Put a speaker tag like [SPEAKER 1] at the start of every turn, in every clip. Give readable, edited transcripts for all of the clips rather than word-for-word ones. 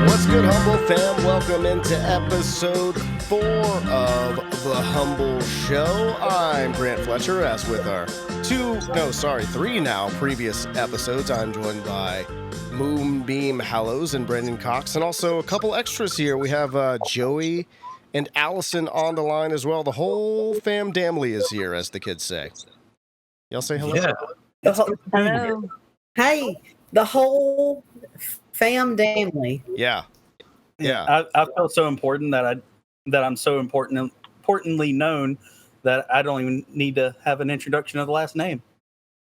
[SPEAKER 1] What's good, Humbl3 Fam? Welcome into episode 4 of the Humbl Show. I'm Grant Fletcher, as with our 3 now previous episodes. I'm joined by Moonbeam Hallows and Brendan Cox, and also a couple extras here. We have Joey and Allison on the line as well. The whole fam damly is here, as the kids say. Y'all say hello?
[SPEAKER 2] Yeah. Hello.
[SPEAKER 3] Hey, the whole fam damly.
[SPEAKER 1] Yeah.
[SPEAKER 2] I feel so important that I'm so importantly known that I don't even need to have an introduction of the last name.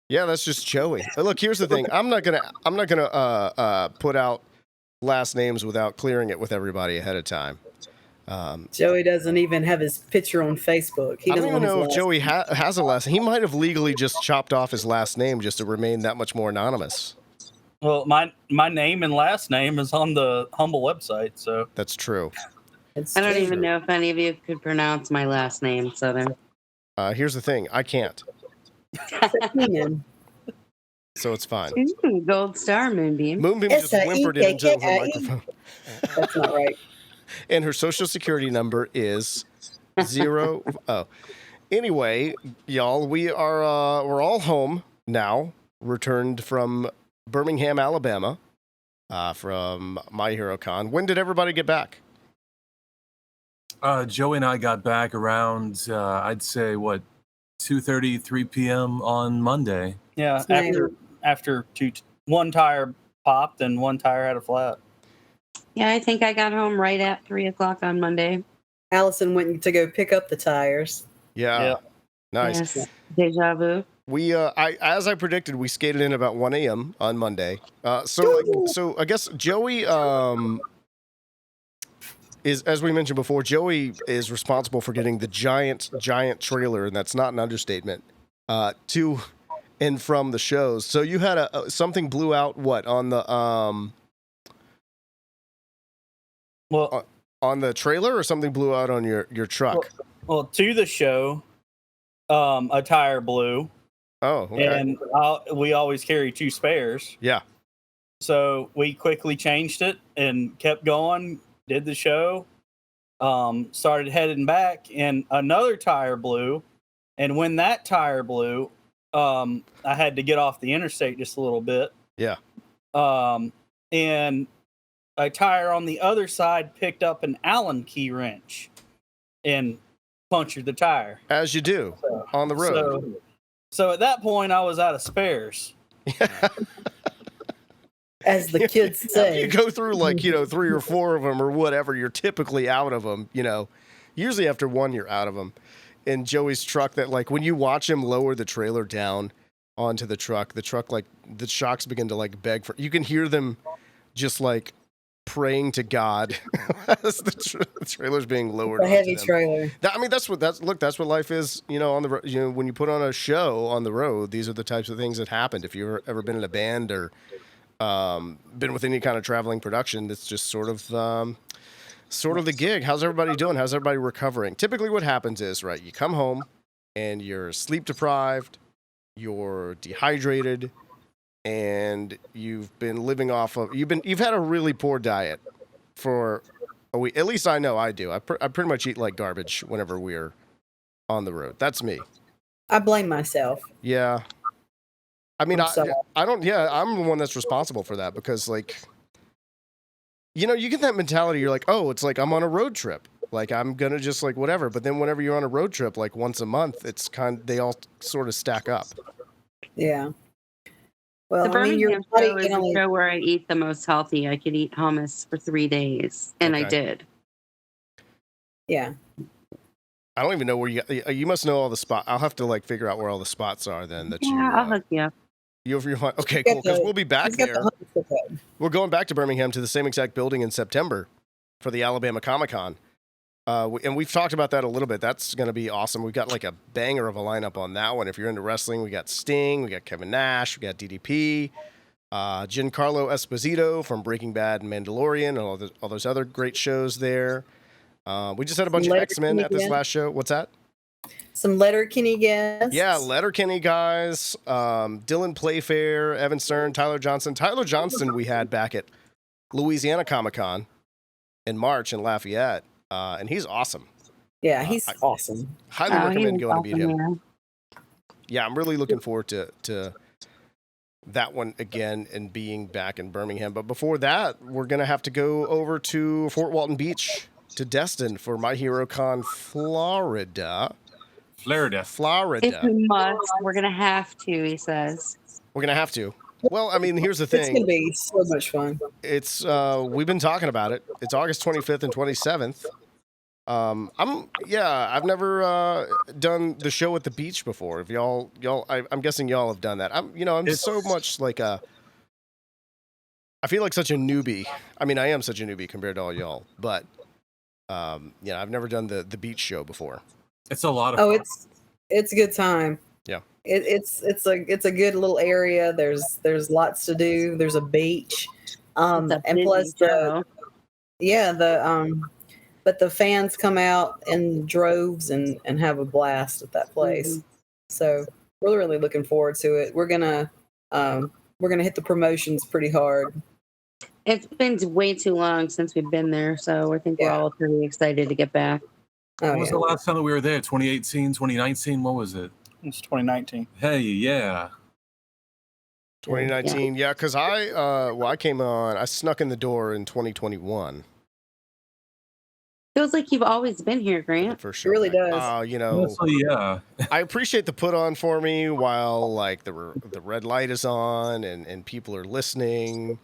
[SPEAKER 1] Yeah, that's just Joey. But look, here's the thing. I'm not gonna put out last names without clearing it with everybody ahead of time.
[SPEAKER 3] Joey doesn't even have his picture on Facebook.
[SPEAKER 1] I don't even know if Joey has a last name. He might have legally just chopped off his last name just to remain that much more anonymous.
[SPEAKER 2] Well, my name and last name is on the Humbl website, so
[SPEAKER 1] that's true.
[SPEAKER 4] I don't even know if any of you could pronounce my last name, Southern.
[SPEAKER 1] Here's the thing. I can't. So it's fine.
[SPEAKER 4] Ooh, gold star, Moonbeam.
[SPEAKER 1] Moonbeam just whimpered it into her microphone.
[SPEAKER 3] That's not right.
[SPEAKER 1] And her social security number is 0. Oh. Anyway, y'all, we're all home now, returned from Birmingham, Alabama, from My Hero Con. When did everybody get back?
[SPEAKER 5] Joey and I got back around, I'd say, 2:30, 3 p.m. on Monday.
[SPEAKER 2] Yeah, after one tire popped and one tire had a flat.
[SPEAKER 4] Yeah, I think I got home right at 3 o'clock on Monday.
[SPEAKER 3] Allison went to go pick up the tires.
[SPEAKER 1] Yeah. Nice.
[SPEAKER 4] Yes. Deja vu.
[SPEAKER 1] We, as I predicted, we skated in about 1 a.m. on Monday. So I guess Joey, is, as we mentioned before, Joey is responsible for getting the giant trailer, and that's not an understatement, to and from the shows. So you had something blew out, on the, on the trailer, or something blew out on your truck?
[SPEAKER 2] Well, to the show, a tire blew.
[SPEAKER 1] Oh, okay.
[SPEAKER 2] And we always carry 2 spares.
[SPEAKER 1] Yeah.
[SPEAKER 2] So we quickly changed it and kept going, did the show, started heading back, and another tire blew. And when that tire blew, I had to get off the interstate just a little bit.
[SPEAKER 1] Yeah.
[SPEAKER 2] And a tire on the other side picked up an Allen key wrench and punctured the tire.
[SPEAKER 1] As you do on the road.
[SPEAKER 2] So at that point, I was out of spares.
[SPEAKER 3] As the kids say.
[SPEAKER 1] You go through 3 or 4 of them or whatever, you're typically out of them, Usually after 1, you're out of them. And Joey's truck, that when you watch him lower the trailer down onto the truck, the shocks begin to beg for, you can hear them just praying to God as the trailer's being lowered.
[SPEAKER 3] A heavy trailer.
[SPEAKER 1] That's what life is, on the road. When you put on a show on the road, these are the types of things that happened. If you've ever been in a band or been with any kind of traveling production, it's just sort of the gig. How's everybody doing? How's everybody recovering? Typically what happens is, right, you come home and you're sleep deprived, you're dehydrated, and you've been living off of, you've had a really poor diet for a week. At least I know I do. I pretty much eat like garbage whenever we're on the road. That's me.
[SPEAKER 3] I blame myself.
[SPEAKER 1] Yeah. I'm the one that's responsible for that, because you get that mentality. You're it's I'm on a road trip. I'm going to just whatever. But then whenever you're on a road trip, once a month, they all sort of stack up.
[SPEAKER 3] Yeah. Well,
[SPEAKER 4] the Birmingham show is the show where I eat the most healthy. I could eat hummus for 3 days, and I did.
[SPEAKER 3] Yeah.
[SPEAKER 1] I don't even know where you must know all the spots. I'll have to figure out where all the spots are then.
[SPEAKER 4] I'll hook you up.
[SPEAKER 1] Okay, cool, because we'll be back there. We're going back to Birmingham to the same exact building in September for the Alabama Comic-Con. And we've talked about that a little bit. That's going to be awesome. We've got a banger of a lineup on that one. If you're into wrestling, we got Sting, we got Kevin Nash, we got DDP, Giancarlo Esposito from Breaking Bad and Mandalorian, and all those other great shows there. We just had a bunch of X-Men at this last show. What's that?
[SPEAKER 3] some Letterkenny guests.
[SPEAKER 1] Yeah, Letterkenny guys, Dylan Playfair, Evan Stern, Tyler Johnson. Tyler Johnston we had back at Louisiana Comic-Con in March in Lafayette, and he's awesome.
[SPEAKER 3] Yeah, he's awesome.
[SPEAKER 1] Highly recommend going to meet him.
[SPEAKER 4] Yeah.
[SPEAKER 1] Yeah, I'm really looking forward to that one again and being back in Birmingham. But before that, we're going to have to go over to Fort Walton Beach to Destin for My Hero Con Florida.
[SPEAKER 4] If we must, we're going to have to, he says.
[SPEAKER 1] We're going to have to. Well, I mean, here's the thing.
[SPEAKER 3] It's going to be so much fun.
[SPEAKER 1] It's we've been talking about it. It's August 25th and 27th. I've never done the show at the beach before. If I'm guessing y'all have done that. I'm so much like I feel like such a newbie. I mean, I am such a newbie compared to all y'all, but I've never done the beach show before.
[SPEAKER 5] It's a lot of fun.
[SPEAKER 3] It's a good time.
[SPEAKER 1] Yeah.
[SPEAKER 3] It's a good little area. There's lots to do. There's a beach. And plus but the fans come out in droves and have a blast at that place. Mm-hmm. So we're really looking forward to it. We're gonna hit the promotions pretty hard.
[SPEAKER 4] It's been way too long since we've been there, so I think we're all pretty excited to get back.
[SPEAKER 5] When was the last time that we were there? 2018, 2019? What was it?
[SPEAKER 2] It's 2019.
[SPEAKER 5] Hey, yeah.
[SPEAKER 1] 2019, yeah, because I came on, I snuck in the door in 2021.
[SPEAKER 4] Feels like you've always been here, Grant.
[SPEAKER 1] For sure.
[SPEAKER 3] It really does.
[SPEAKER 5] Honestly, yeah.
[SPEAKER 1] I appreciate the put on for me while like the red light is on and people are listening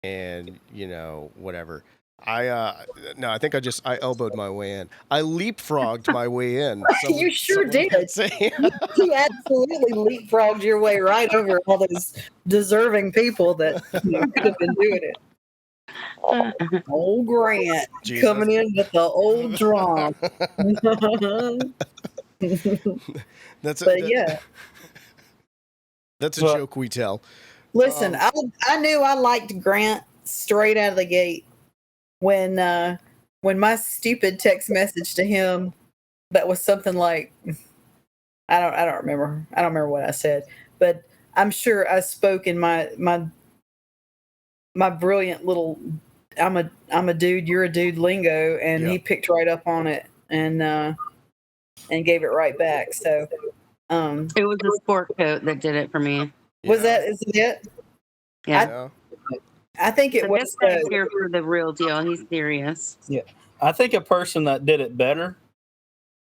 [SPEAKER 1] and whatever. I think I elbowed my way in. I leapfrogged my way in.
[SPEAKER 3] You sure did. You absolutely leapfrogged your way right over all those deserving people that could have been doing it. Old Grant coming in with the old drum. That's
[SPEAKER 1] a joke we tell.
[SPEAKER 3] Listen, I knew I liked Grant straight out of the gate when my stupid text message to him that was something like I don't remember what I said, but I'm sure I spoke in my brilliant little I'm a dude, you're a dude lingo, and he picked right up on it and gave it right back. So
[SPEAKER 4] it was the sport coat that did it for me.
[SPEAKER 3] Is it?
[SPEAKER 4] Yeah.
[SPEAKER 3] I think it was
[SPEAKER 4] here for the real deal. He's serious.
[SPEAKER 2] Yeah. I think a person that did it better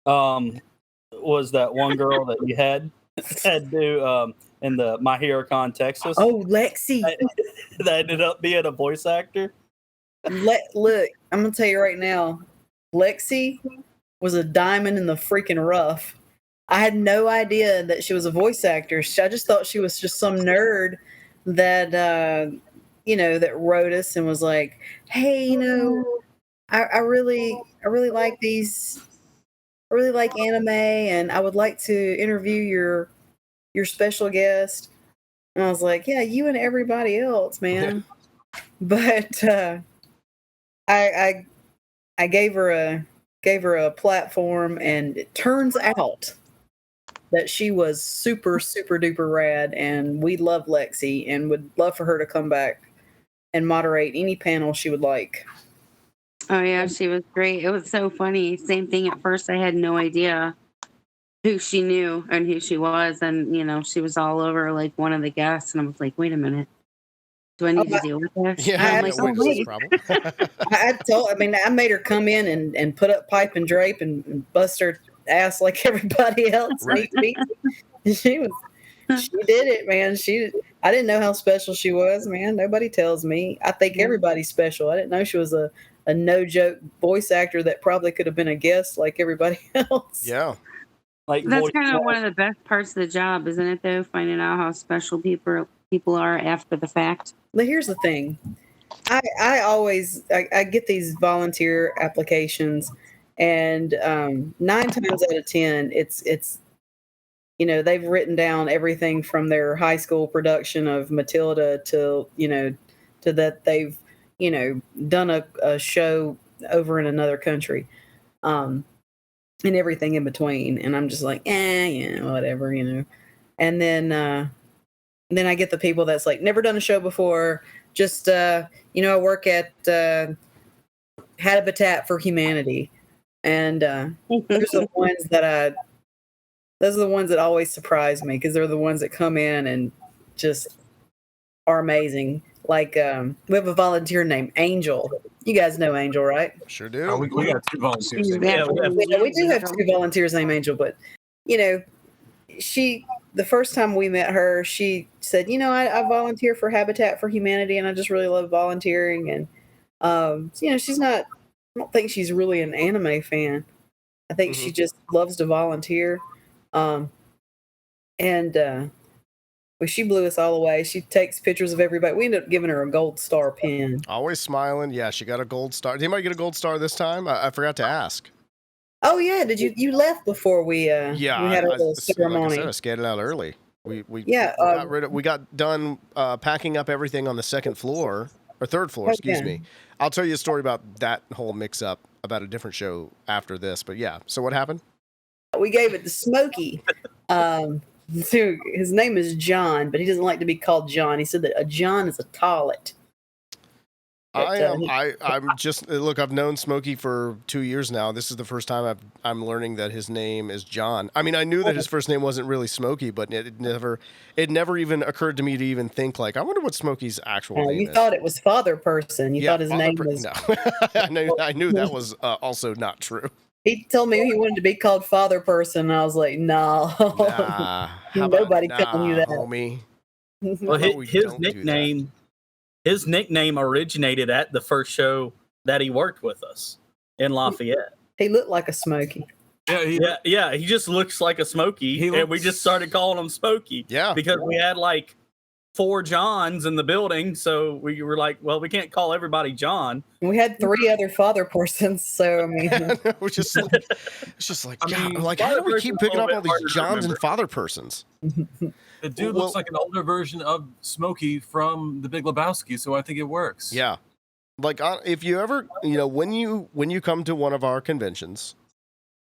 [SPEAKER 2] was that one girl that you had do in the My Hero Con Texas.
[SPEAKER 3] Oh, Lexi.
[SPEAKER 2] That ended up being a voice actor.
[SPEAKER 3] Look, I'm going to tell you right now, Lexi was a diamond in the freaking rough. I had no idea that she was a voice actor. I just thought she was just some nerd that, that wrote us and was like, hey, I really like these. I really like anime and I would like to interview your special guest. And I was like, yeah, you and everybody else, man. But I gave her a platform, and it turns out that she was super, super duper rad, and we love Lexi and would love for her to come back and moderate any panel she would like.
[SPEAKER 4] Oh yeah, she was great. It was so funny. Same thing at first. I had no idea who she knew and who she was, and she was all over like one of the guests, and I was like, wait a minute. Do I need to deal with this?
[SPEAKER 1] Yeah,
[SPEAKER 4] I'm like,
[SPEAKER 3] I made her come in and put up pipe and drape and bust her ass like everybody else.
[SPEAKER 1] Right.
[SPEAKER 3] She did it, man. I didn't know how special she was, man. Nobody tells me. I think everybody's special. I didn't know she was a no joke voice actor that probably could have been a guest like everybody else.
[SPEAKER 1] Yeah.
[SPEAKER 2] Like
[SPEAKER 4] that's kind of one of the best parts of the job, isn't it, though? Finding out how special people are after the fact.
[SPEAKER 3] But here's the thing. I always get these volunteer applications, and 9 times out of 10, it's they've written down everything from their high school production of Matilda to that they've done a show over in another country. and everything in between. And I'm just like, yeah, whatever, And then I get the people that's like, never done a show before. Just, I work at Habitat for Humanity. And those are the ones that always surprise me, because they're the ones that come in and just are amazing. Like, we have a volunteer named Angel. You guys know Angel, right?
[SPEAKER 1] Sure do.
[SPEAKER 5] We got 2 volunteers.
[SPEAKER 2] Yeah,
[SPEAKER 3] We do have 2 volunteers named Angel, but the first time we met her, she said, I volunteer for Habitat for Humanity, and I just really love volunteering. And she's not, I don't think she's really an anime fan. I think she just loves to volunteer. She blew us all away. She takes pictures of everybody. We ended up giving her a gold star pin.
[SPEAKER 1] Always smiling. Yeah, she got a gold star. Did anybody get a gold star this time? I forgot to ask.
[SPEAKER 3] Oh yeah, did you left before we had our little ceremony?
[SPEAKER 1] Like I said, I skated out early. We got done packing up everything on the second floor or third floor, excuse me. I'll tell you a story about that whole mix up about a different show after this, but yeah. So what happened?
[SPEAKER 3] We gave it to Smokey. His name is John, but he doesn't like to be called John. He said that a John is a toilet.
[SPEAKER 1] I'm just look. I've known Smokey for 2 years now. This is the first time I'm learning that his name is John. I mean, I knew that his first name wasn't really Smokey, but it never even occurred to me to even think like, I wonder what Smokey's actual name is.
[SPEAKER 3] You thought it was Father Person. You thought his name was.
[SPEAKER 1] No, I knew that was also not true.
[SPEAKER 3] He told me he wanted to be called Father Person. And I was like, no, nobody telling you that,
[SPEAKER 1] homie.
[SPEAKER 2] Well, his nickname originated at the first show that he worked with us in Lafayette.
[SPEAKER 3] He looked like a Smokey.
[SPEAKER 2] Yeah, he just looks like a Smokey, and we just started calling him Smokey.
[SPEAKER 1] Yeah,
[SPEAKER 2] because we had like 4 Johns in the building, so we were like, well, we can't call everybody John.
[SPEAKER 3] We had 3 other Father Persons, so I mean,
[SPEAKER 1] it's just like, God, like, how do we keep picking up all these Johns and Father Persons?
[SPEAKER 5] The dude looks like an older version of Smokey from The Big Lebowski, so I think it works.
[SPEAKER 1] Yeah, like if you ever, when you come to one of our conventions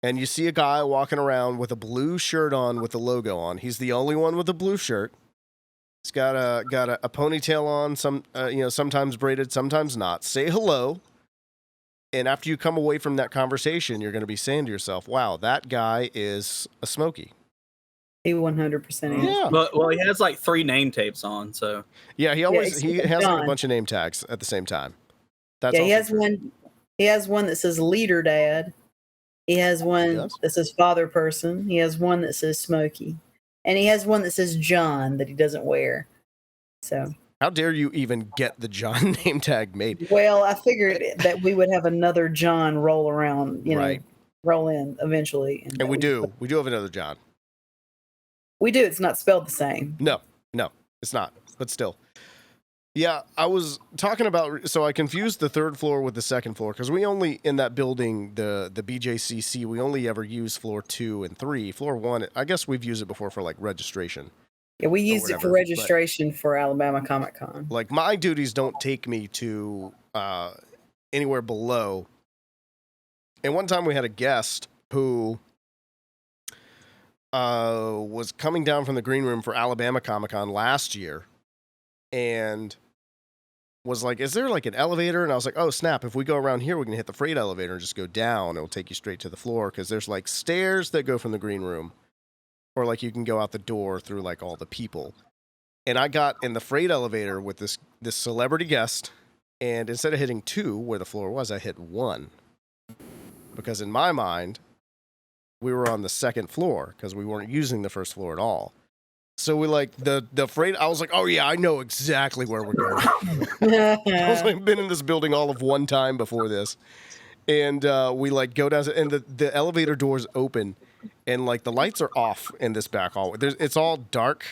[SPEAKER 1] and you see a guy walking around with a blue shirt on with the logo on, he's the only one with a blue shirt. He's got a ponytail on, sometimes braided, sometimes not. Say hello, and after you come away from that conversation, you're going to be saying to yourself, "Wow, that guy is a Smokey."
[SPEAKER 3] He 100% is.
[SPEAKER 1] Yeah.
[SPEAKER 2] Well, he has like 3 name tapes on, so
[SPEAKER 1] yeah, he has like a bunch of name tags at the same time. That's
[SPEAKER 3] he has true. He has one that says Leader Dad. He has one that says Father Person. He has one that says Smokey, and he has one that says John that he doesn't wear. So
[SPEAKER 1] how dare you even get the John name tag made?
[SPEAKER 3] Well, I figured that we would have another John roll around, roll in eventually,
[SPEAKER 1] and we do have another John.
[SPEAKER 3] We do. It's not spelled the same.
[SPEAKER 1] No, it's not. But still. Yeah, I was talking about, so I confused the third floor with the second floor because we only, in that building, the BJCC, we only ever use floor 2 and 3. Floor 1, I guess we've used it before for like registration.
[SPEAKER 3] Yeah, we used it for registration for Alabama Comic Con.
[SPEAKER 1] Like my duties don't take me to anywhere below. And one time we had a guest who was coming down from the green room for Alabama Comic Con last year and was like, is there like an elevator? And I was like, oh snap, if we go around here we can hit the freight elevator and just go down. It'll take you straight to the floor because there's like stairs that go from the green room, or like you can go out the door through like all the people. And I got in the freight elevator with this celebrity guest, and instead of hitting 2 where the floor was, I hit 1 because in my mind we were on the second floor because we weren't using the first floor at all. So we like the freight. I was like, oh yeah, I know exactly where we're going. I was like, been in this building all of one time before this, and we like go down, and the elevator doors open, and like the lights are off in this back hallway. It's all dark.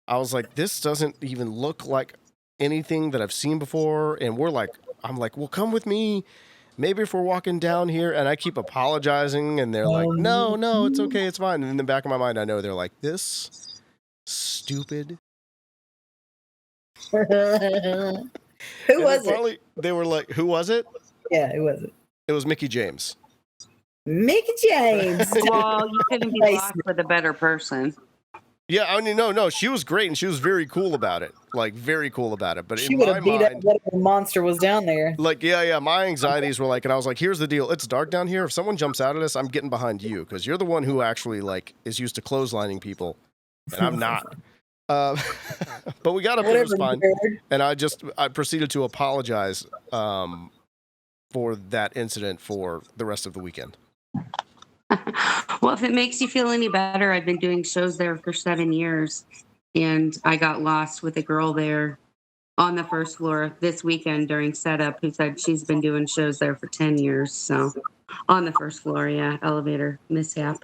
[SPEAKER 1] I was like, this doesn't even look like anything that I've seen before, and I'm like, well, come with me. Maybe if we're walking down here, and I keep apologizing, and they're like, no, it's okay, it's fine. And in the back of my mind, I know they're like, this stupid.
[SPEAKER 3] Who was it?
[SPEAKER 1] They were like, who was it?
[SPEAKER 3] Yeah, who was it?
[SPEAKER 1] It was Mickey James.
[SPEAKER 3] Mickey James.
[SPEAKER 4] Well, you couldn't be lost with a better person.
[SPEAKER 1] Yeah, I mean, no, she was great, and she was very cool about it. Like, very cool about it. But
[SPEAKER 3] She
[SPEAKER 1] in
[SPEAKER 3] would
[SPEAKER 1] my
[SPEAKER 3] have beat up
[SPEAKER 1] mind,
[SPEAKER 3] whatever monster was down there.
[SPEAKER 1] like, yeah, my anxieties were like, and I was like, here's the deal. It's dark down here. If someone jumps out of this, I'm getting behind you, because you're the one who actually, like, is used to clotheslining people, and I'm not. But we got up there, it was fine. And I proceeded to apologize for that incident for the rest of the weekend.
[SPEAKER 4] Well, if it makes you feel any better, I've been doing shows there for 7 years, and I got lost with a girl there on the first floor this weekend during setup who said she's been doing shows there for 10 years. So on the first floor, yeah, elevator mishap.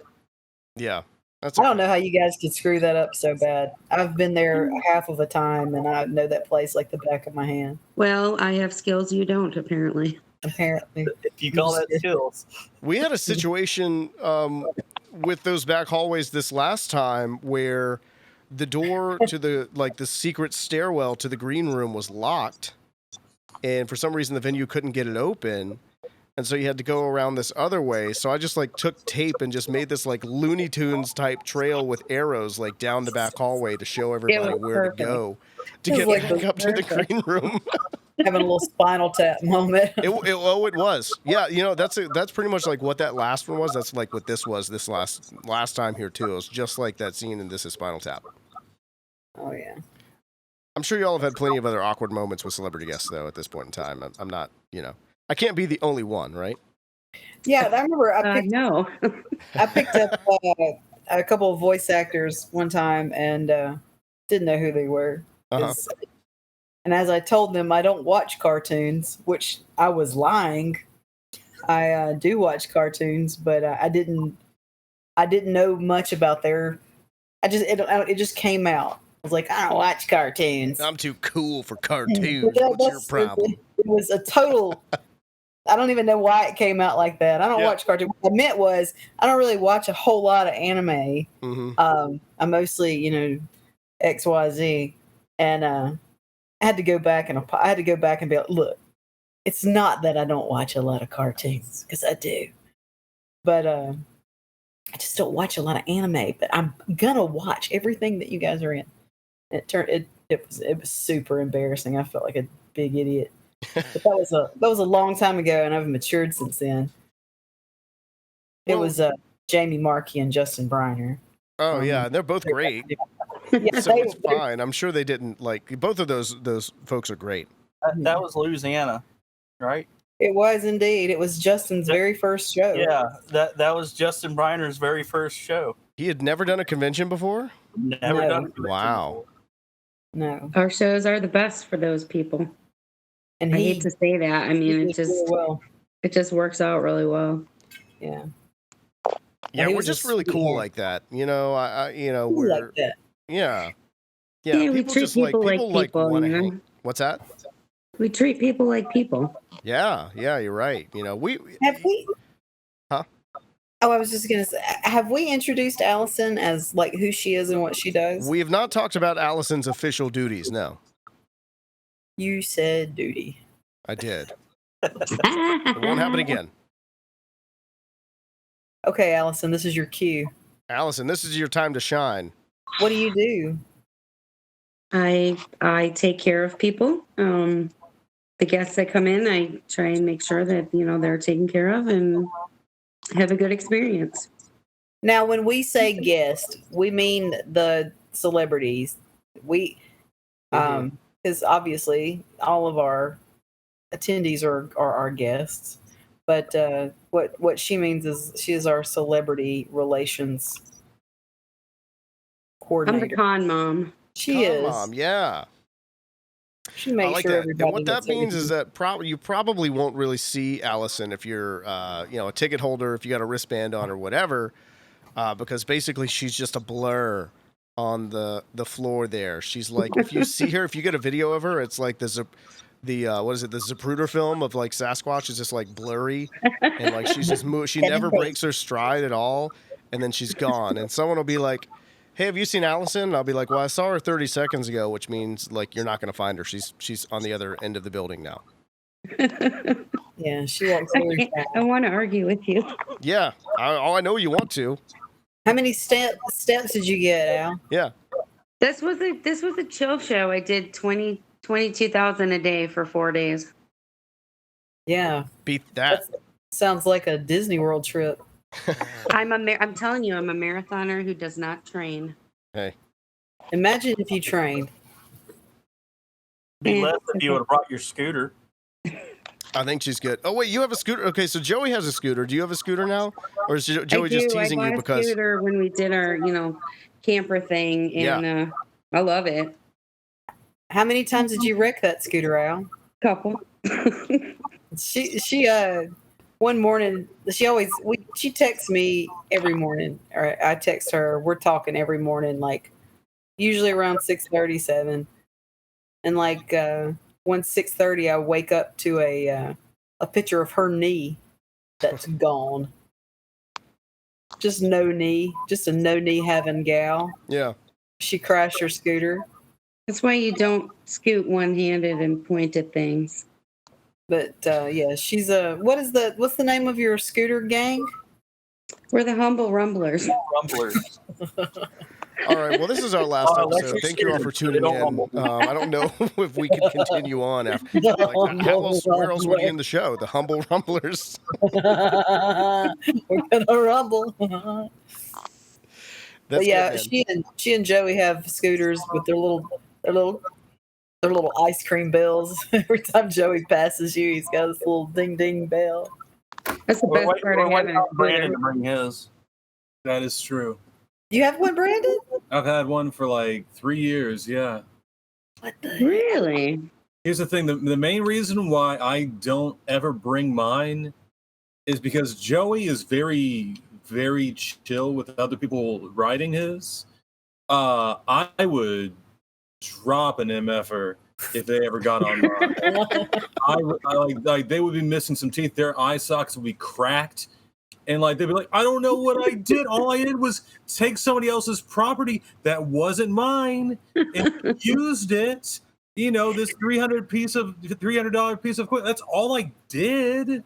[SPEAKER 1] Yeah.
[SPEAKER 3] I don't know how you guys could screw that up so bad. I've been there half of the time, and I know that place like the back of my hand.
[SPEAKER 4] Well, I have skills you don't, apparently.
[SPEAKER 3] Apparently.
[SPEAKER 2] If you call that skills.
[SPEAKER 1] We had a situation with those back hallways this last time where the door to the secret stairwell to the green room was locked, and for some reason the venue couldn't get it open, and so you had to go around this other way. So I just like took tape and just made this like Looney Tunes type trail with arrows like down the back hallway to show everybody where to go to get back up to the green room.
[SPEAKER 3] Having a little Spinal Tap moment.
[SPEAKER 1] It was. Yeah, that's pretty much like what that last one was. That's like what this was this last time here too. It was just like that scene in This Is Spinal Tap.
[SPEAKER 3] Oh yeah.
[SPEAKER 1] I'm sure y'all have had plenty of other awkward moments with celebrity guests though at this point in time. I'm not, I can't be the only one, right?
[SPEAKER 3] Yeah, I remember
[SPEAKER 4] No.
[SPEAKER 3] I picked up a couple of voice actors one time and didn't know who they were.
[SPEAKER 1] Uh-huh.
[SPEAKER 3] And as I told them, I don't watch cartoons, which I was lying. I do watch cartoons, but I didn't know much about their. It just came out. I was like, I don't watch cartoons.
[SPEAKER 1] I'm too cool for cartoons. What's your problem?
[SPEAKER 3] It was a total. I don't even know why it came out like that. I don't watch cartoons. What I meant was I don't really watch a whole lot of anime.
[SPEAKER 1] Mm-hmm.
[SPEAKER 3] I mostly, XYZ, and I had to go back and be like, look, it's not that I don't watch a lot of cartoons, because I do, but I just don't watch a lot of anime. But I'm gonna watch everything that you guys are in. It was super embarrassing. I felt like a big idiot. But that was a long time ago, and I've matured since then. It was Jamie Markey and Justin Briner.
[SPEAKER 1] Oh yeah, they're both great.
[SPEAKER 3] Yeah,
[SPEAKER 1] so it's fine. I'm sure they didn't like both of those folks are great.
[SPEAKER 2] That was Louisiana, right?
[SPEAKER 3] It was indeed. It was Justin's very first show.
[SPEAKER 2] Yeah, that was Justin Briner's very first show.
[SPEAKER 1] He had never done a convention before?
[SPEAKER 2] Never done a convention
[SPEAKER 1] Wow.
[SPEAKER 2] before.
[SPEAKER 3] No.
[SPEAKER 4] Our shows are the best for those people.
[SPEAKER 3] And
[SPEAKER 4] I hate to say that. I mean, it just works out really well.
[SPEAKER 3] Yeah.
[SPEAKER 1] Yeah, we're just really cool like that. We're
[SPEAKER 3] like that.
[SPEAKER 1] Yeah.
[SPEAKER 4] Yeah, we treat
[SPEAKER 1] just
[SPEAKER 4] people like people.
[SPEAKER 1] wanna hang. What's that?
[SPEAKER 4] We treat people like people.
[SPEAKER 1] Yeah, you're right.
[SPEAKER 3] Have we?
[SPEAKER 1] Huh?
[SPEAKER 3] Oh, I was just gonna say, have we introduced Allison as like who she is and what she does?
[SPEAKER 1] We have not talked about Allison's official duties. No,
[SPEAKER 3] You said duty.
[SPEAKER 1] I did. It won't happen again.
[SPEAKER 3] Okay, Allison, this is your cue.
[SPEAKER 1] Allison, this is your time to shine.
[SPEAKER 3] What do you do?
[SPEAKER 4] I take care of people. The guests that come in, I try and make sure that they're taken care of and have a good experience.
[SPEAKER 3] Now, when we say guest, we mean the celebrities. We, because obviously all of our attendees are our guests. But what she means is she is our celebrity relations coordinator.
[SPEAKER 4] I'm the con mom.
[SPEAKER 3] She is.
[SPEAKER 1] Mom, yeah.
[SPEAKER 3] She makes sure
[SPEAKER 1] that.
[SPEAKER 3] everybody.
[SPEAKER 1] And what that means is that you probably won't really see Allison if you're a ticket holder, if you got a wristband on or whatever, because basically she's just a blur on the floor there. She's like, if you see her, if you get a video of her, it's like the Zapruder film of like Sasquatch is just like blurry and like she's just she never breaks her stride at all, and then she's gone. And someone will be like, hey, have you seen Allison? And I'll be like, well, I saw her 30 seconds ago, which means like you're not going to find her. She's on the other end of the building now.
[SPEAKER 3] Yeah, she walks very fast.
[SPEAKER 4] I want to argue with you.
[SPEAKER 1] Yeah, I know you want to.
[SPEAKER 3] How many steps did you get, Al?
[SPEAKER 1] Yeah.
[SPEAKER 4] This was a chill show. I did 22,000 a day for 4 days.
[SPEAKER 3] Yeah,
[SPEAKER 1] Beat that.
[SPEAKER 3] sounds like a Disney World trip.
[SPEAKER 4] I'm telling you, I'm a marathoner who does not train.
[SPEAKER 1] Hey.
[SPEAKER 3] Imagine if you trained.
[SPEAKER 2] Be less if you would have brought your scooter.
[SPEAKER 1] I think she's good. Oh wait, you have a scooter? Okay, so Joey has a scooter. Do you have a scooter now, or is Joey just teasing
[SPEAKER 4] I
[SPEAKER 1] you
[SPEAKER 4] bought
[SPEAKER 1] because?
[SPEAKER 4] a scooter when we did our camper thing, and I love it.
[SPEAKER 3] How many times did you wreck that scooter, Al?
[SPEAKER 4] Couple.
[SPEAKER 3] She one morning she texts me every morning, or I text her. We're talking every morning, like usually around 6:37, and like 6:30, I wake up to a picture of her knee that's gone. Just no knee, just a no knee having gal.
[SPEAKER 1] Yeah.
[SPEAKER 3] She crashed her scooter.
[SPEAKER 4] That's why you don't scoot one-handed and point at things.
[SPEAKER 3] But yeah, she's what's the name of your scooter gang?
[SPEAKER 4] We're the Humble Rumblers.
[SPEAKER 2] Rumblers.
[SPEAKER 1] All right. Well, this is our last episode.
[SPEAKER 2] electric
[SPEAKER 1] Thank you all for tuning
[SPEAKER 2] scooter.
[SPEAKER 1] in. I don't know if we can continue on after. Where else would you end the show? The Humble Rumblers.
[SPEAKER 3] We're gonna rumble. But yeah, she and Joey have scooters with their little ice cream bells. Every time Joey passes you, he's got this little ding ding bell.
[SPEAKER 4] That's the best part of having a
[SPEAKER 2] Brandon
[SPEAKER 4] scooter.
[SPEAKER 2] to bring his.
[SPEAKER 5] That is true.
[SPEAKER 3] You have one, Brandon?
[SPEAKER 5] I've had one for like 3 years. Yeah.
[SPEAKER 3] What the?
[SPEAKER 4] Really?
[SPEAKER 5] Here's the thing. The main reason why I don't ever bring mine is because Joey is very, very chill with other people riding his. I would drop an MFer if they ever got on mine. I like they would be missing some teeth. Their eye sockets would be cracked. And like they'd be like, I don't know what I did. All I did was take somebody else's property that wasn't mine and used it. This $300 piece of equipment. That's all I did.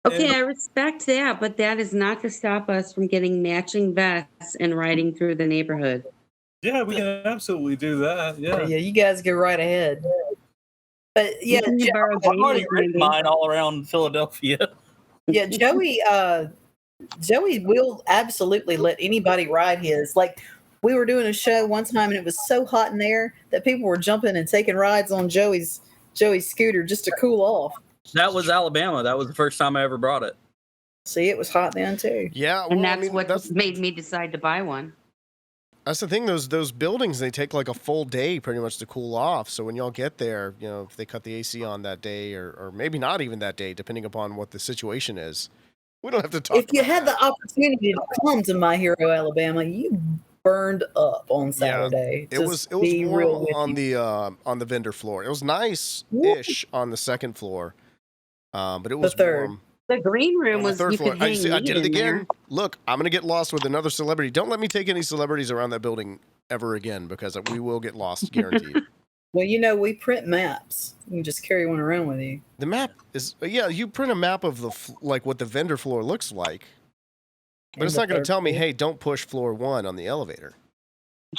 [SPEAKER 4] Okay,
[SPEAKER 5] And
[SPEAKER 4] I respect that, but that is not to stop us from getting matching vests and riding through the neighborhood.
[SPEAKER 5] yeah, we can absolutely do that. Yeah.
[SPEAKER 3] Yeah, you guys go right ahead. But yeah,
[SPEAKER 4] You can borrow
[SPEAKER 2] I've already
[SPEAKER 4] David's,
[SPEAKER 2] ridden
[SPEAKER 4] maybe.
[SPEAKER 2] mine all around Philadelphia.
[SPEAKER 3] yeah, Joey will absolutely let anybody ride his. Like we were doing a show one time, and it was so hot in there that people were jumping and taking rides on Joey's scooter just to cool off.
[SPEAKER 2] That was Alabama. That was the first time I ever brought it.
[SPEAKER 3] See, it was hot then too.
[SPEAKER 1] Yeah.
[SPEAKER 4] And
[SPEAKER 1] Well,
[SPEAKER 4] that's what made me decide to buy one.
[SPEAKER 1] That's the thing. Those buildings, they take like a full day pretty much to cool off. So when y'all get there, if they cut the AC on that day, or maybe not even that day, depending upon what the situation is. We don't have to talk.
[SPEAKER 3] If you had the opportunity to come to My Hero, Alabama, you burned up on Saturday.
[SPEAKER 1] It was warm on the vendor floor. It was nice-ish on the second floor, but it was
[SPEAKER 3] third.
[SPEAKER 1] warm.
[SPEAKER 4] The green room
[SPEAKER 1] On the
[SPEAKER 4] was
[SPEAKER 1] third
[SPEAKER 4] you
[SPEAKER 1] floor.
[SPEAKER 4] could hang
[SPEAKER 1] I did it
[SPEAKER 4] meat in
[SPEAKER 1] again.
[SPEAKER 4] there.
[SPEAKER 1] Look, I'm gonna get lost with another celebrity. Don't let me take any celebrities around that building ever again, because we will get lost, guaranteed.
[SPEAKER 3] Well, we print maps. You can just carry one around with you.
[SPEAKER 1] The map is you print a map of what the vendor floor looks like, but it's not going to tell me, hey, don't push floor 1 on the elevator.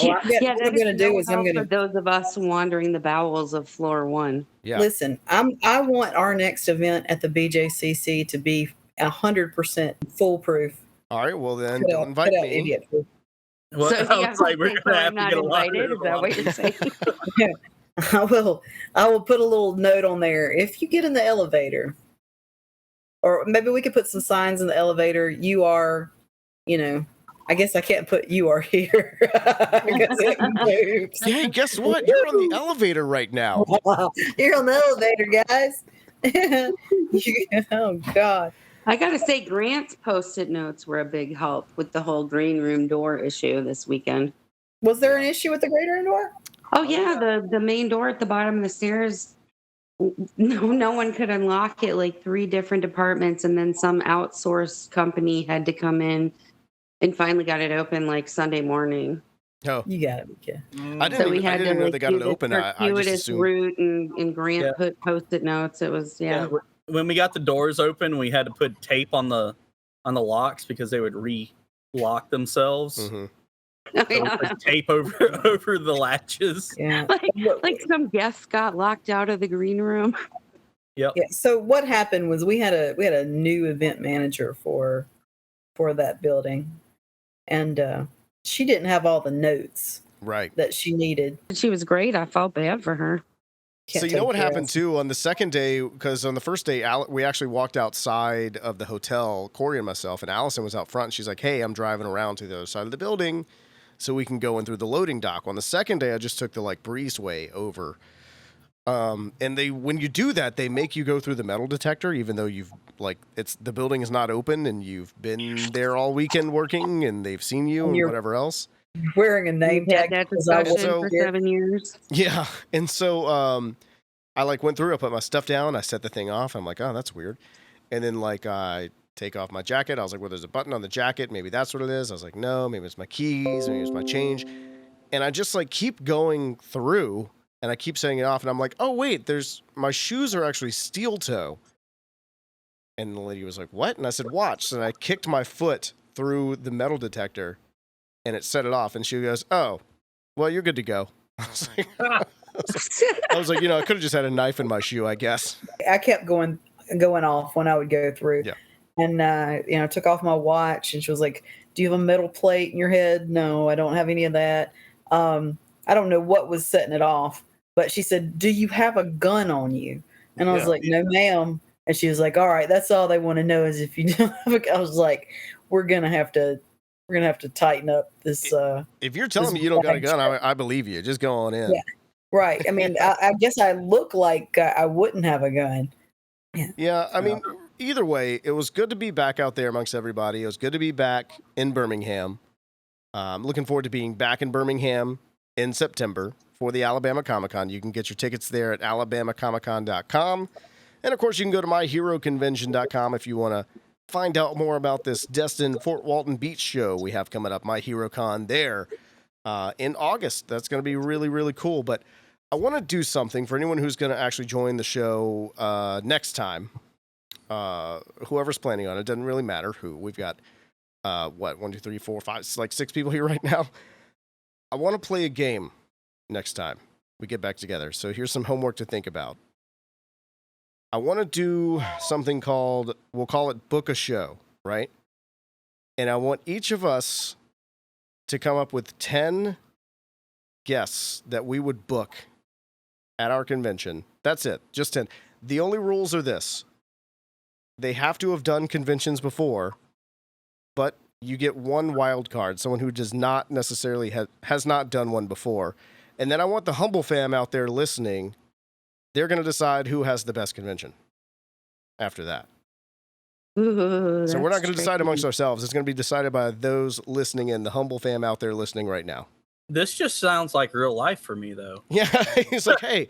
[SPEAKER 3] What I'm going to do is I'm going
[SPEAKER 4] for
[SPEAKER 3] to
[SPEAKER 4] those of us wandering the bowels of floor 1.
[SPEAKER 1] Yeah.
[SPEAKER 3] listen. I want our next event at the BJCC to be 100% foolproof.
[SPEAKER 1] All right. Well, then don't invite me.
[SPEAKER 3] Idiot.
[SPEAKER 2] Well,
[SPEAKER 4] So
[SPEAKER 2] I was like, we're gonna have
[SPEAKER 4] I'm
[SPEAKER 2] to
[SPEAKER 4] not
[SPEAKER 2] get a lot of
[SPEAKER 4] invited. Is that what you're saying?
[SPEAKER 3] I will put a little note on there. If you get in the elevator, or maybe we could put some signs in the elevator. You are, I guess I can't put you are here.
[SPEAKER 1] Hey, guess what? You're on the elevator right now.
[SPEAKER 3] You're on the elevator, guys. Oh God.
[SPEAKER 4] I gotta say, Grant's post-it notes were a big help with the whole green room door issue this weekend.
[SPEAKER 3] Was there an issue with the greater door?
[SPEAKER 4] Oh yeah, the main door at the bottom of the stairs. No one could unlock it. Like 3 different departments, and then some outsourced company had to come in and finally got it open like Sunday morning.
[SPEAKER 1] Oh,
[SPEAKER 3] You gotta be kidding.
[SPEAKER 1] I didn't even know they got it
[SPEAKER 4] do this
[SPEAKER 1] open. I just
[SPEAKER 4] circuitous
[SPEAKER 1] assumed.
[SPEAKER 4] route, and Grant put post-it notes. It was
[SPEAKER 2] when we got the doors open, we had to put tape on the locks because they would re-lock themselves.
[SPEAKER 1] Mhm.
[SPEAKER 4] Oh,
[SPEAKER 2] So we
[SPEAKER 4] yeah.
[SPEAKER 2] put tape over the latches.
[SPEAKER 3] Yeah.
[SPEAKER 4] Like some guests got locked out of the green room.
[SPEAKER 2] Yep.
[SPEAKER 3] Yeah. So what happened was we had a new event manager for that building, and she didn't have all the notes
[SPEAKER 1] Right.
[SPEAKER 3] that she needed.
[SPEAKER 4] She was great. I felt bad for her.
[SPEAKER 3] Can't
[SPEAKER 1] So you know
[SPEAKER 3] take
[SPEAKER 1] what
[SPEAKER 3] care
[SPEAKER 1] happened
[SPEAKER 3] of-
[SPEAKER 1] too on the second day, because on the first day we actually walked outside of the hotel, Corey and myself, and Allison was out front. And she's like, "Hey, I'm driving around to the other side of the building, so we can go in through the loading dock." On the second day, I just took the like breezeway over. And when you do that, they make you go through the metal detector, even though the building is not open and you've been there all weekend working and they've seen you and
[SPEAKER 3] you're-
[SPEAKER 1] whatever else.
[SPEAKER 3] Wearing a name
[SPEAKER 4] We've had
[SPEAKER 3] tag.
[SPEAKER 4] that
[SPEAKER 3] because I
[SPEAKER 4] discussion
[SPEAKER 3] wasn't
[SPEAKER 4] for
[SPEAKER 3] here.
[SPEAKER 4] 7 years.
[SPEAKER 1] Yeah. And so I like went through, I put my stuff down, I set the thing off. I'm like, oh, that's weird. And then like I take off my jacket. I was like, well, there's a button on the jacket. Maybe that's what it is. I was like, no, maybe it's my keys, maybe it's my change. And I just like keep going through and I keep setting it off. And I'm like, oh, wait, my shoes are actually steel toe. And the lady was like, what? And I said, watch. And I kicked my foot through the metal detector and it set it off. And she goes, oh, well, you're good to go. I was like, I could have just had a knife in my shoe, I guess.
[SPEAKER 3] I kept going off when I would go through.
[SPEAKER 1] Yeah.
[SPEAKER 3] And I took off my watch, and she was like, "Do you have a metal plate in your head?" No, I don't have any of that. I don't know what was setting it off, but she said, "Do you have a gun on you?" And I was
[SPEAKER 1] Yeah.
[SPEAKER 3] like, "No, ma'am." And she was like, "All right, that's all they want to know is if you don't have a gun." I was like, "We're gonna have to tighten up this."
[SPEAKER 1] If you're telling me you don't got a gun, I believe you. Just go on in.
[SPEAKER 3] Yeah. Right. I mean, I guess I look like I wouldn't have a gun.
[SPEAKER 1] Yeah, I mean, either way, it was good to be back out there amongst everybody. It was good to be back in Birmingham. I'm looking forward to being back in Birmingham in September for the Alabama Comic-Con. You can get your tickets there at alabamacomiccon.com. And, of course, you can go to myheroconvention.com if you want to find out more about this Destin Fort Walton Beach show we have coming up, My Hero Con there in August. That's going to be really, really cool. But I want to do something for anyone who's going to actually join the show next time. Whoever's planning on it, doesn't really matter who. We've got, 1, 2, 3, 4, 5, it's like 6 people here right now. I want to play a game next time we get back together. So here's some homework to think about. I want to do something called, we'll call it Book a Show, right? And I want each of us to come up with 10 guests that we would book at our convention. That's it, just 10. The only rules are this. They have to have done conventions before, but you get one wild card, someone who does not necessarily has not done one before. And then I want the Humbl fam out there listening. They're going to decide who has the best convention after that.
[SPEAKER 4] Ooh,
[SPEAKER 1] So we're not
[SPEAKER 4] that's
[SPEAKER 1] going to decide
[SPEAKER 4] tricky.
[SPEAKER 1] amongst ourselves. It's going to be decided by those listening in, the Humbl fam out there listening right now.
[SPEAKER 2] This just sounds like real life for me, though.
[SPEAKER 1] Yeah, he's like, hey,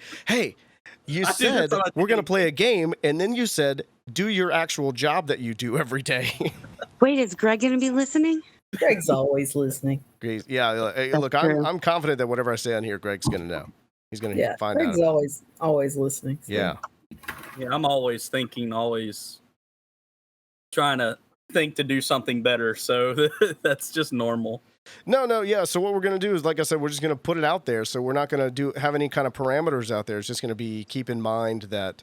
[SPEAKER 1] you
[SPEAKER 2] I did
[SPEAKER 1] said
[SPEAKER 2] this on a
[SPEAKER 1] we're going to
[SPEAKER 2] tape.
[SPEAKER 1] play a game, and then you said do your actual job that you do every day.
[SPEAKER 4] Wait, is Greg going to be listening?
[SPEAKER 3] Greg's always listening.
[SPEAKER 1] Great. Yeah, hey, look,
[SPEAKER 4] That's true.
[SPEAKER 1] I'm confident that whatever I say on here, Greg's going to know. He's going to
[SPEAKER 3] Yeah,
[SPEAKER 1] find out.
[SPEAKER 3] Greg's always listening. So.
[SPEAKER 1] Yeah.
[SPEAKER 2] Yeah, I'm always thinking, always trying to think to do something better. So that's just normal.
[SPEAKER 1] No, yeah. So what we're going to do is, like I said, we're just going to put it out there. So we're not going to have any kind of parameters out there. It's just going to be, keep in mind that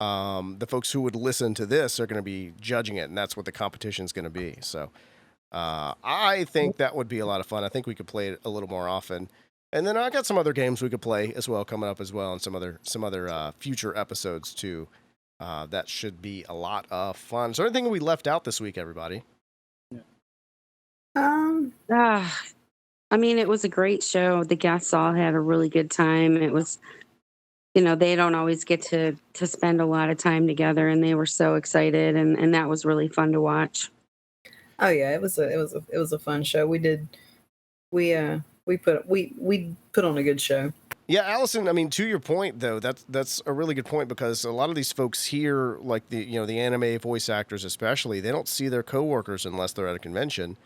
[SPEAKER 1] the folks who would listen to this are going to be judging it, and that's what the competition is going to be. So I think that would be a lot of fun. I think we could play it a little more often. And then I got some other games we could play as well coming up as well, and some other future episodes too. That should be a lot of fun. Is there anything we left out this week, everybody?
[SPEAKER 4] I mean, it was a great show. The guests all had a really good time. It was, they don't always get to spend a lot of time together, and they were so excited, and that was really fun to watch.
[SPEAKER 3] Oh yeah, it was a fun show. We put on a good show.
[SPEAKER 1] Yeah, Allison, I mean, to your point, though, that's a really good point, because a lot of these folks here, like the anime voice actors especially, they don't see their coworkers unless they're at a convention.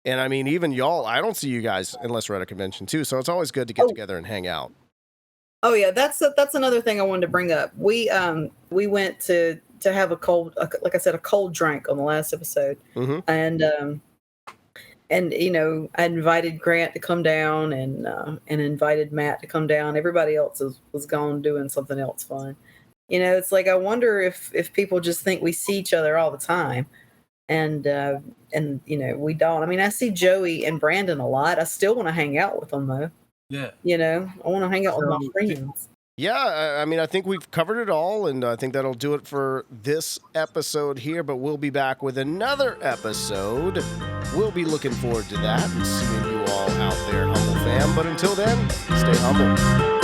[SPEAKER 1] And I mean, even y'all, I don't see you guys unless we're at a convention too. So it's always good to get together and hang out.
[SPEAKER 3] Oh yeah, that's another thing I wanted to bring up. We went to to have like I said, a cold drink on the last episode,
[SPEAKER 1] Mm-hmm.
[SPEAKER 3] and you know, I invited Grant to come down and invited Matt to come down. Everybody else was gone doing something else fun. You know, it's like I wonder if people just think we see each other all the time, and you know, we don't. I mean, I see Joey and Brandon a lot. I still want to hang out with them though.
[SPEAKER 5] Yeah.
[SPEAKER 3] You know, I want to hang out with my friends.
[SPEAKER 1] Yeah, I mean, I think we've covered it all, and I think that'll do it for this episode here, but we'll be back with another episode. We'll be looking forward to that and seeing you all out there, Humbl3 Fam. But until then, stay humble.